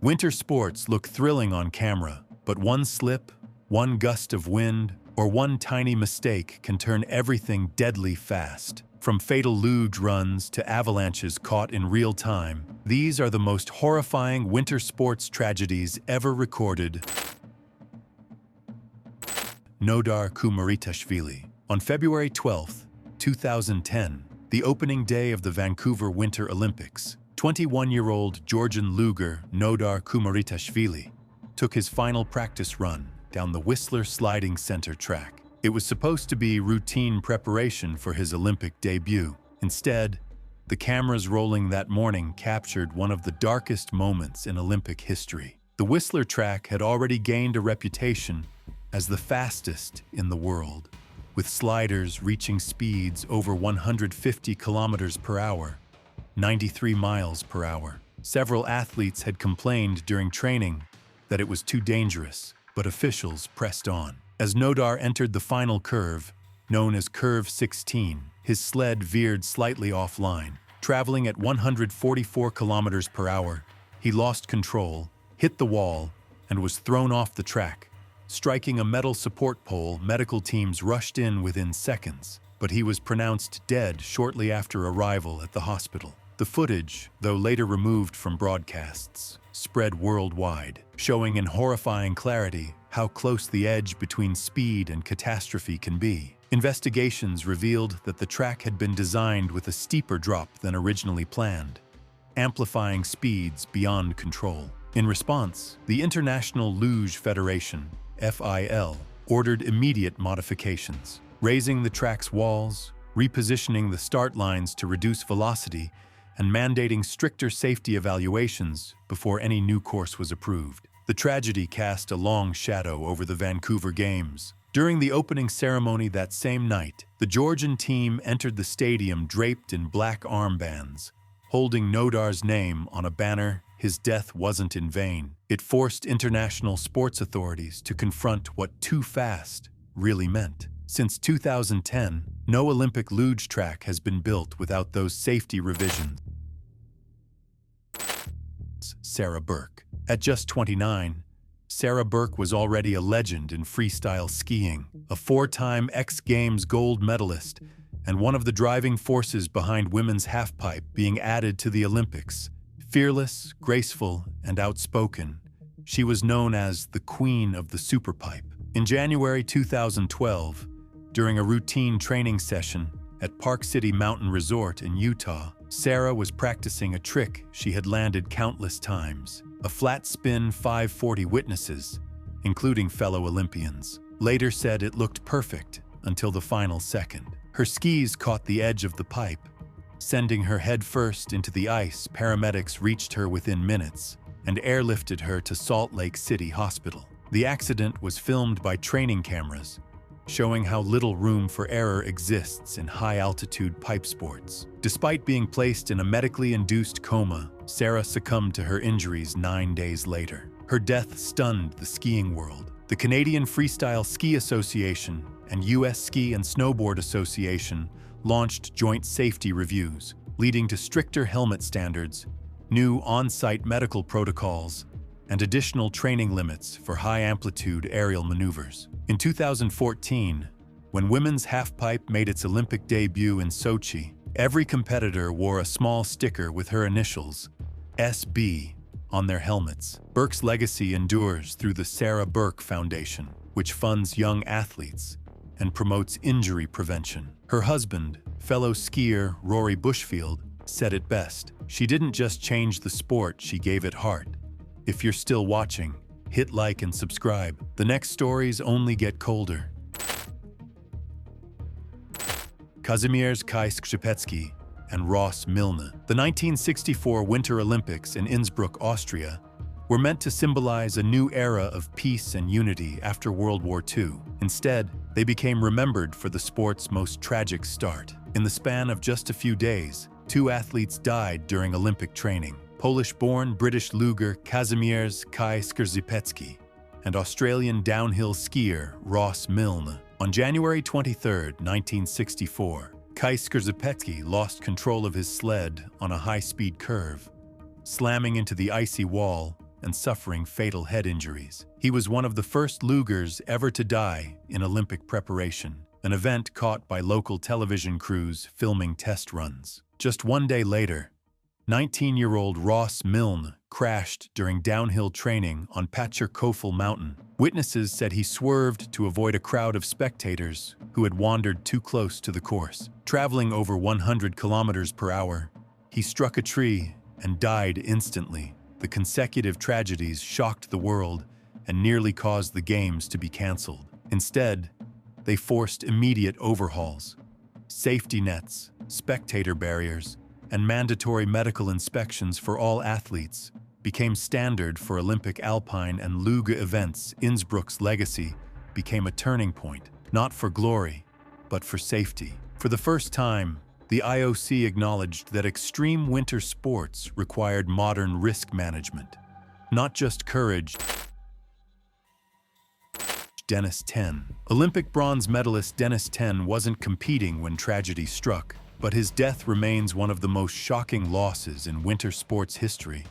Winter sports look thrilling on camera, but one slip, one gust of wind, or one tiny mistake can turn everything deadly fast. From fatal luge runs to avalanches caught in real time, these are the most horrifying winter sports tragedies ever recorded. Nodar Kumaritashvili. On February 12, 2010, the opening day of the Vancouver Winter Olympics, 21-year-old Georgian luger Nodar Kumaritashvili took his final practice run down the Whistler Sliding Center track. It was supposed to be routine preparation for his Olympic debut. Instead, the cameras rolling that morning captured one of the darkest moments in Olympic history. The Whistler track had already gained a reputation as the fastest in the world, with sliders reaching speeds over 150 kilometers per hour, 93 miles per hour. Several athletes had complained during training that it was too dangerous, but officials pressed on. As Nodar entered the final curve, known as Curve 16, his sled veered slightly offline. Traveling at 144 kilometers per hour, he lost control, hit the wall, and was thrown off the track. Striking a metal support pole, medical teams rushed in within seconds, but he was pronounced dead shortly after arrival at the hospital. The footage, though later removed from broadcasts, spread worldwide, showing in horrifying clarity how close the edge between speed and catastrophe can be. Investigations revealed that the track had been designed with a steeper drop than originally planned, amplifying speeds beyond control. In response, the International Luge Federation, FIL, ordered immediate modifications, raising the track's walls, repositioning the start lines to reduce velocity, and mandating stricter safety evaluations before any new course was approved. The tragedy cast a long shadow over the Vancouver Games. During the opening ceremony that same night, the Georgian team entered the stadium draped in black armbands, holding Nodar's name on a banner. His death wasn't in vain. It forced international sports authorities to confront what too fast really meant. Since 2010, no Olympic luge track has been built without those safety revisions. Sarah Burke. At just 29, Sarah Burke was already a legend in freestyle skiing, a four-time X Games gold medalist, and one of the driving forces behind women's halfpipe being added to the Olympics. Fearless, graceful, and outspoken, she was known as the Queen of the Superpipe. In January 2012, during a routine training session at Park City Mountain Resort in Utah, Sarah was practicing a trick she had landed countless times, a flat spin 540. Witnesses, including fellow Olympians, later said it looked perfect until the final second. Her skis caught the edge of the pipe, sending her headfirst into the ice. Paramedics reached her within minutes and airlifted her to Salt Lake City Hospital. The accident was filmed by training cameras, showing how little room for error exists in high-altitude pipe sports. Despite being placed in a medically induced coma, Sarah succumbed to her injuries 9 days later. Her death stunned the skiing world. The Canadian Freestyle Ski Association and U.S. Ski and Snowboard Association launched joint safety reviews, leading to stricter helmet standards, new on-site medical protocols, and additional training limits for high-amplitude aerial maneuvers. In 2014, when women's halfpipe made its Olympic debut in Sochi, every competitor wore a small sticker with her initials, SB, on their helmets. Burke's legacy endures through the Sarah Burke Foundation, which funds young athletes and promotes injury prevention. Her husband, fellow skier Rory Bushfield, said it best. She didn't just change the sport, she gave it heart. If you're still watching, hit like and subscribe. The next stories only get colder. Kazimierz Skrzypecki and Ross Milne. The 1964 Winter Olympics in Innsbruck, Austria, were meant to symbolize a new era of peace and unity after World War II. Instead, they became remembered for the sport's most tragic start. In the span of just a few days, 2 athletes died during Olympic training. Polish-born British luger Kazimierz Skrzypecki and Australian downhill skier Ross Milne. On January 23, 1964, Skrzypecki lost control of his sled on a high-speed curve, slamming into the icy wall and suffering fatal head injuries. He was one of the first lugers ever to die in Olympic preparation, an event caught by local television crews filming test runs. Just one day later, 19-year-old Ross Milne crashed during downhill training on Patcher Mountain. Witnesses said he swerved to avoid a crowd of spectators who had wandered too close to the course. Traveling over 100 kilometers per hour, he struck a tree and died instantly. The consecutive tragedies shocked the world and nearly caused the Games to be canceled. Instead, they forced immediate overhauls. Safety nets, spectator barriers, and mandatory medical inspections for all athletes became standard for Olympic alpine and luge events. Innsbruck's legacy became a turning point, not for glory, but for safety. For the first time, the IOC acknowledged that extreme winter sports required modern risk management, not just courage. Dennis Ten. Olympic bronze medalist Dennis Ten wasn't competing when tragedy struck, but his death remains one of the most shocking losses in winter sports history.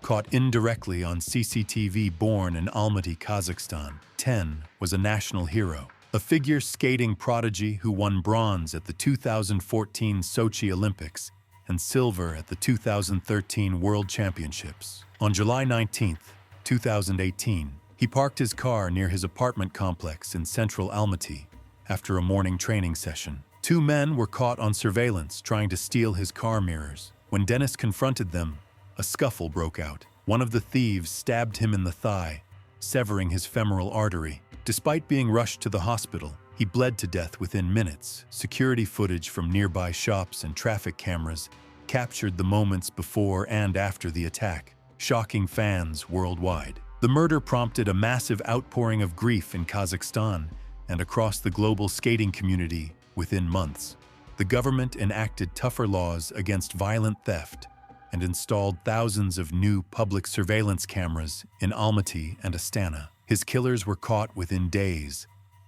Caught indirectly on CCTV. Born in Almaty, Kazakhstan, Ten was a national hero, a figure skating prodigy who won bronze at the 2014 Sochi Olympics and silver at the 2013 World Championships. On July 19, 2018, he parked his car near his apartment complex in central Almaty after a morning training session. Two men were caught on surveillance trying to steal his car mirrors. When Dennis confronted them, a scuffle broke out. One of the thieves stabbed him in the thigh, severing his femoral artery. Despite being rushed to the hospital, he bled to death within minutes. Security footage from nearby shops and traffic cameras captured the moments before and after the attack, shocking fans worldwide. The murder prompted a massive outpouring of grief in Kazakhstan and across the global skating community. Within months, the government enacted tougher laws against violent theft and installed thousands of new public surveillance cameras in Almaty and Astana. His killers were caught within days,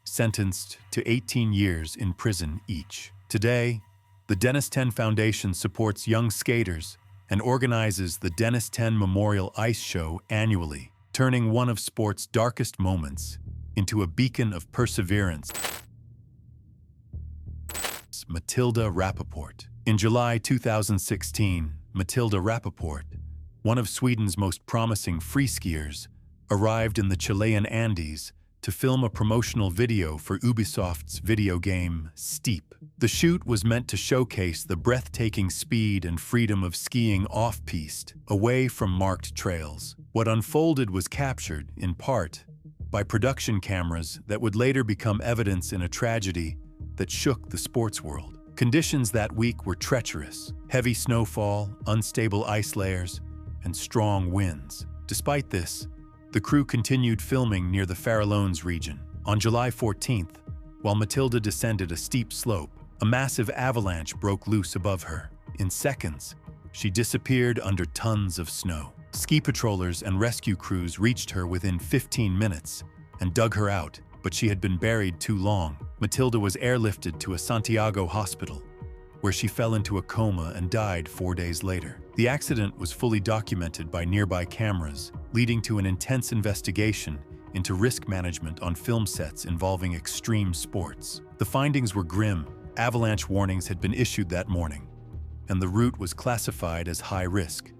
sentenced to 18 years in prison each. Today, the Dennis Ten Foundation supports young skaters and organizes the Dennis Ten Memorial Ice Show annually, turning one of sport's darkest moments into a beacon of perseverance. Matilda Rappaport. In July 2016, Matilda Rappaport, one of Sweden's most promising freeskiers, arrived in the Chilean Andes to film a promotional video for Ubisoft's video game Steep. The shoot was meant to showcase the breathtaking speed and freedom of skiing off-piste, away from marked trails. What unfolded was captured, in part, by production cameras that would later become evidence in a tragedy that shook the sports world. Conditions that week were treacherous: heavy snowfall, unstable ice layers, and strong winds. Despite this, the crew continued filming near the Farallones region. On July 14th, while Matilda descended a steep slope, a massive avalanche broke loose above her. In seconds, she disappeared under tons of snow. Ski patrollers and rescue crews reached her within 15 minutes and dug her out, but she had been buried too long. Matilda was airlifted to a Santiago hospital, where she fell into a coma and died 4 days later. The accident was fully documented by nearby cameras, leading to an intense investigation into risk management on film sets involving extreme sports. The findings were grim. Avalanche warnings had been issued that morning, and the route was classified as high risk.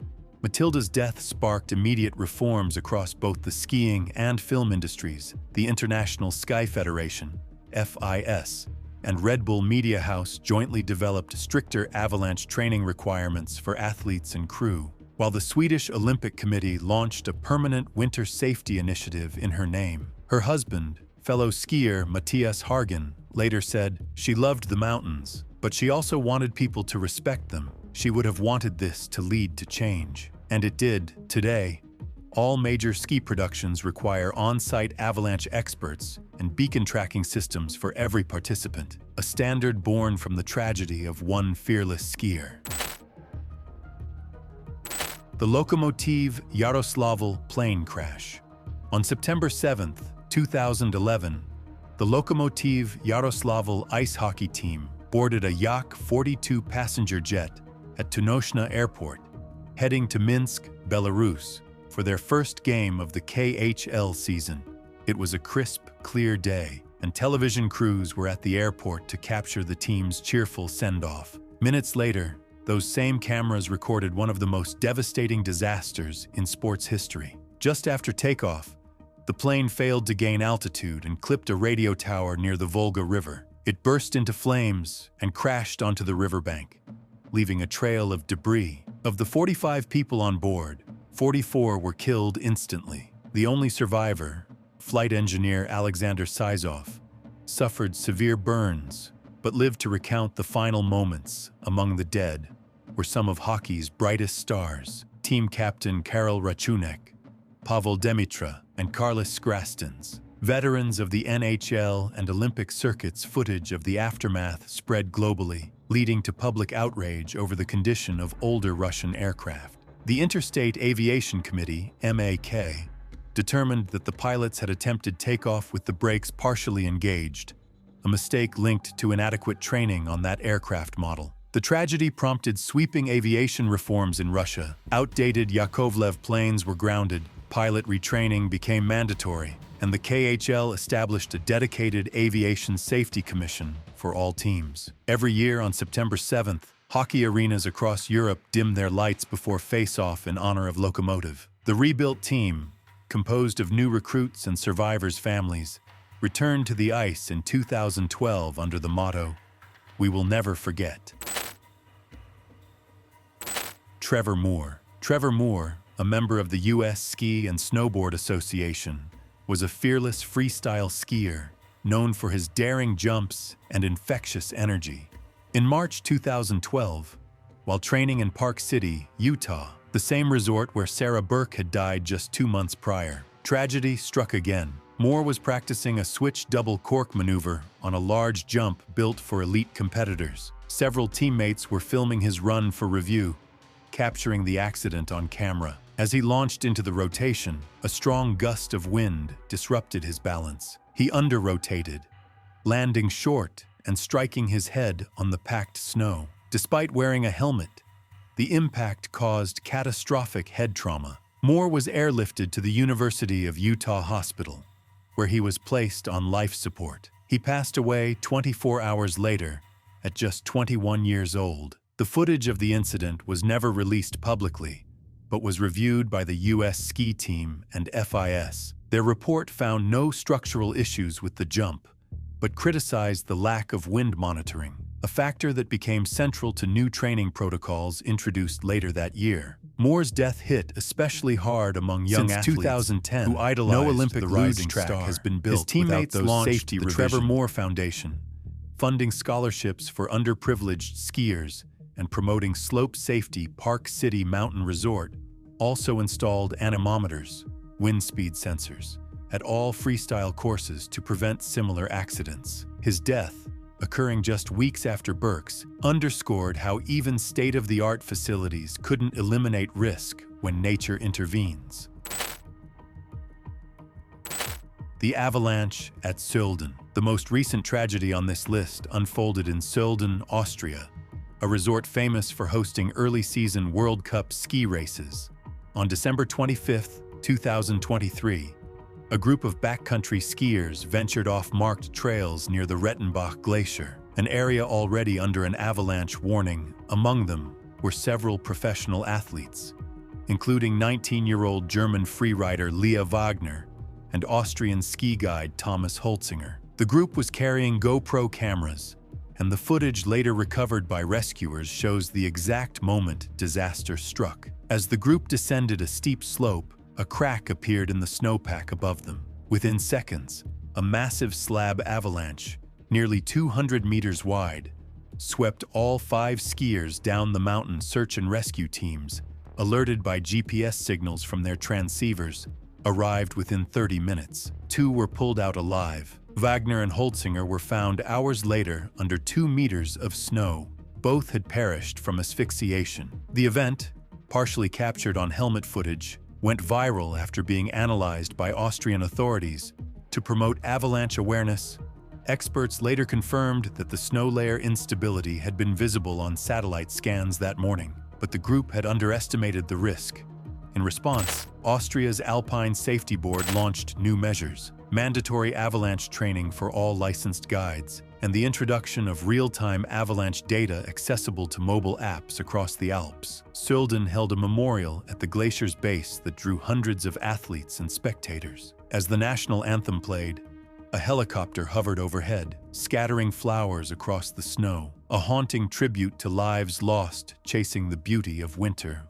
Matilda's death sparked immediate reforms across both the skiing and film industries. The International Sky Federation, FIS, and Red Bull Media House jointly developed stricter avalanche training requirements for athletes and crew, while the Swedish Olympic Committee launched a permanent winter safety initiative in her name. Her husband, fellow skier Mattias Hargen, later said, "She loved the mountains, but she also wanted people to respect them. She would have wanted this to lead to change." And it did. Today, all major ski productions require on-site avalanche experts and beacon tracking systems for every participant, a standard born from the tragedy of one fearless skier. The Lokomotiv Yaroslavl plane crash. On September 7, 2011, the Lokomotiv Yaroslavl ice hockey team boarded a Yak 42 passenger jet at Tunoshna Airport, heading to Minsk, Belarus. for their first game of the KHL season. It was a crisp, clear day, and television crews were at the airport to capture the team's cheerful send-off. Minutes later, those same cameras recorded one of the most devastating disasters in sports history. Just after takeoff, the plane failed to gain altitude and clipped a radio tower near the Volga River. It burst into flames and crashed onto the riverbank, leaving a trail of debris. Of the 45 people on board, 44 were killed instantly. The only survivor, flight engineer Alexander Sizov, suffered severe burns, but lived to recount the final moments. Among the dead were some of hockey's brightest stars, team captain Karol Rachunek, Pavel Demitra, and Carlos Grastins. Veterans of the NHL and Olympic circuits. Footage of the aftermath spread globally, leading to public outrage over the condition of older Russian aircraft. The Interstate Aviation Committee, MAK, determined that the pilots had attempted takeoff with the brakes partially engaged, a mistake linked to inadequate training on that aircraft model. The tragedy prompted sweeping aviation reforms in Russia. Outdated Yakovlev planes were grounded, pilot retraining became mandatory, and the KHL established a dedicated aviation safety commission for all teams. Every year on September 7th, hockey arenas across Europe dim their lights before face-off in honor of Lokomotiv. The rebuilt team, composed of new recruits and survivors' families, returned to the ice in 2012 under the motto, "We will never forget." Trevor Moore. Trevor Moore, a member of the U.S. Ski and Snowboard Association, was a fearless freestyle skier known for his daring jumps and infectious energy. In March 2012, while training in Park City, Utah, the same resort where Sarah Burke had died just 2 months prior, tragedy struck again. Moore was practicing a switch double cork maneuver on a large jump built for elite competitors. Several teammates were filming his run for review, capturing the accident on camera. As he launched into the rotation, a strong gust of wind disrupted his balance. He under-rotated, landing short and striking his head on the packed snow. Despite wearing a helmet, the impact caused catastrophic head trauma. Moore was airlifted to the University of Utah Hospital, where he was placed on life support. He passed away 24 hours later, at just 21 years old. The footage of the incident was never released publicly, but was reviewed by the U.S. ski team and FIS. Their report found no structural issues with the jump, but criticized the lack of wind monitoring, a factor that became central to new training protocols introduced later that year. Moore's death hit especially hard among young athletes. Since 2010, who idolized no Olympic the rising track star has been built. His teammates launched safety the Trevor Moore Foundation, funding scholarships for underprivileged skiers and promoting slope safety. Park City Mountain Resort also installed anemometers, wind speed sensors, at all freestyle courses to prevent similar accidents. His death, occurring just weeks after Burke's, underscored how even state-of-the-art facilities couldn't eliminate risk when nature intervenes. The avalanche at Sölden. The most recent tragedy on this list unfolded in Sölden, Austria, a resort famous for hosting early-season World Cup ski races. On December 25, 2023, a group of backcountry skiers ventured off marked trails near the Rettenbach Glacier, an area already under an avalanche warning. Among them were several professional athletes, including 19-year-old German freerider Leah Wagner and Austrian ski guide Thomas Holzinger. The group was carrying GoPro cameras, and the footage later recovered by rescuers shows the exact moment disaster struck. As the group descended a steep slope, a crack appeared in the snowpack above them. Within seconds, a massive slab avalanche, nearly 200 meters wide, swept all 5 skiers down the mountain. Search and rescue teams, alerted by GPS signals from their transceivers, arrived within 30 minutes. 2 were pulled out alive. Wagner and Holzinger were found hours later under 2 meters of snow. Both had perished from asphyxiation. The event, partially captured on helmet footage, went viral after being analyzed by Austrian authorities to promote avalanche awareness. Experts later confirmed that the snow layer instability had been visible on satellite scans that morning, but the group had underestimated the risk In response, Austria's Alpine Safety Board launched new measures, mandatory avalanche training for all licensed guides, and the introduction of real-time avalanche data accessible to mobile apps across the Alps. Sölden held a memorial at the glacier's base that drew hundreds of athletes and spectators. As the national anthem played, a helicopter hovered overhead, scattering flowers across the snow, a haunting tribute to lives lost chasing the beauty of winter.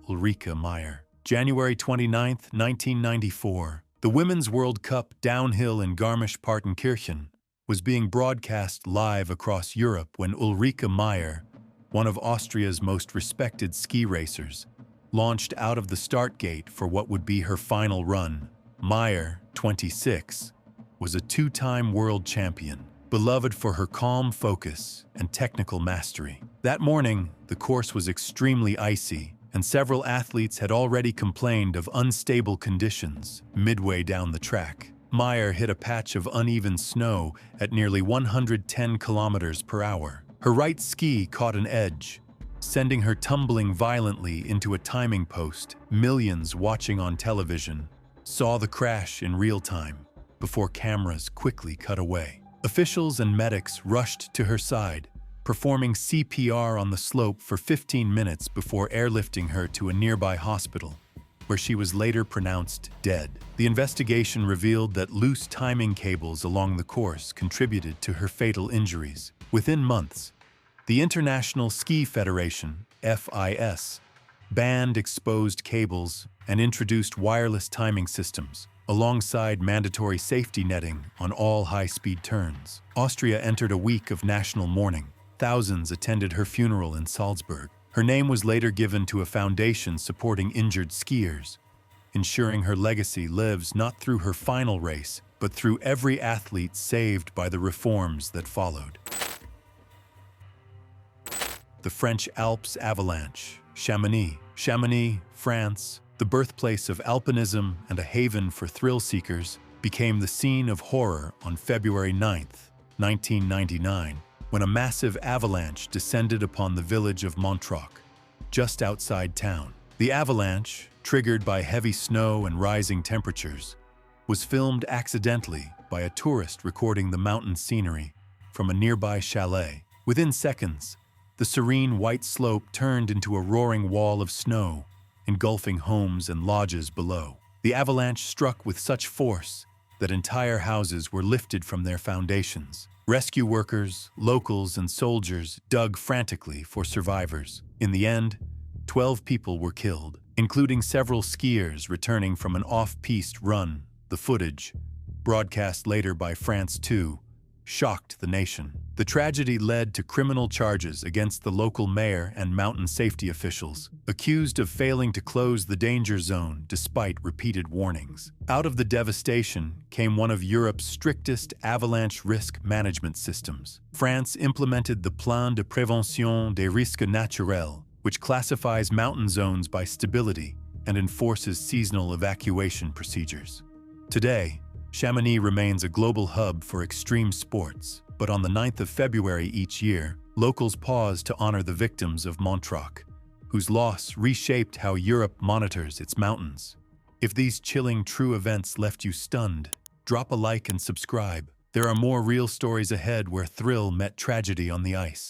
Ulrike Meyer. January 29, 1994. The Women's World Cup downhill in Garmisch-Partenkirchen was being broadcast live across Europe when Ulrike Meyer, one of Austria's most respected ski racers, launched out of the start gate for what would be her final run. Meyer, 26, was a two-time world champion, beloved for her calm focus and technical mastery. That morning, the course was extremely icy, and several athletes had already complained of unstable conditions midway down the track. Meyer hit a patch of uneven snow at nearly 110 kilometers per hour. Her right ski caught an edge, sending her tumbling violently into a timing post. Millions watching on television saw the crash in real time before cameras quickly cut away. Officials and medics rushed to her side, performing CPR on the slope for 15 minutes before airlifting her to a nearby hospital, where she was later pronounced dead. The investigation revealed that loose timing cables along the course contributed to her fatal injuries. Within months, the International Ski Federation, FIS, banned exposed cables and introduced wireless timing systems, alongside mandatory safety netting on all high-speed turns. Austria entered a week of national mourning. Thousands attended her funeral in Salzburg. Her name was later given to a foundation supporting injured skiers, ensuring her legacy lives not through her final race, but through every athlete saved by the reforms that followed. The French Alps avalanche. Chamonix. Chamonix, France, the birthplace of alpinism and a haven for thrill seekers, became the scene of horror on February 9, 1999, when a massive avalanche descended upon the village of Montreuil, just outside town. The avalanche, triggered by heavy snow and rising temperatures, was filmed accidentally by a tourist recording the mountain scenery from a nearby chalet. Within seconds, the serene white slope turned into a roaring wall of snow, engulfing homes and lodges below. The avalanche struck with such force that entire houses were lifted from their foundations. Rescue workers, locals, and soldiers dug frantically for survivors. In the end, 12 people were killed, including several skiers returning from an off-piste run. The footage, broadcast later by France 2, shocked the nation. The tragedy led to criminal charges against the local mayor and mountain safety officials, accused of failing to close the danger zone despite repeated warnings. Out of the devastation came one of Europe's strictest avalanche risk management systems. France implemented the Plan de Prévention des Risques Naturels, which classifies mountain zones by stability and enforces seasonal evacuation procedures. Today, Chamonix remains a global hub for extreme sports, but on the 9th of February each year, locals pause to honor the victims of Montreuil, whose loss reshaped how Europe monitors its mountains. If these chilling true events left you stunned, drop a like and subscribe. There are more real stories ahead where thrill met tragedy on the ice.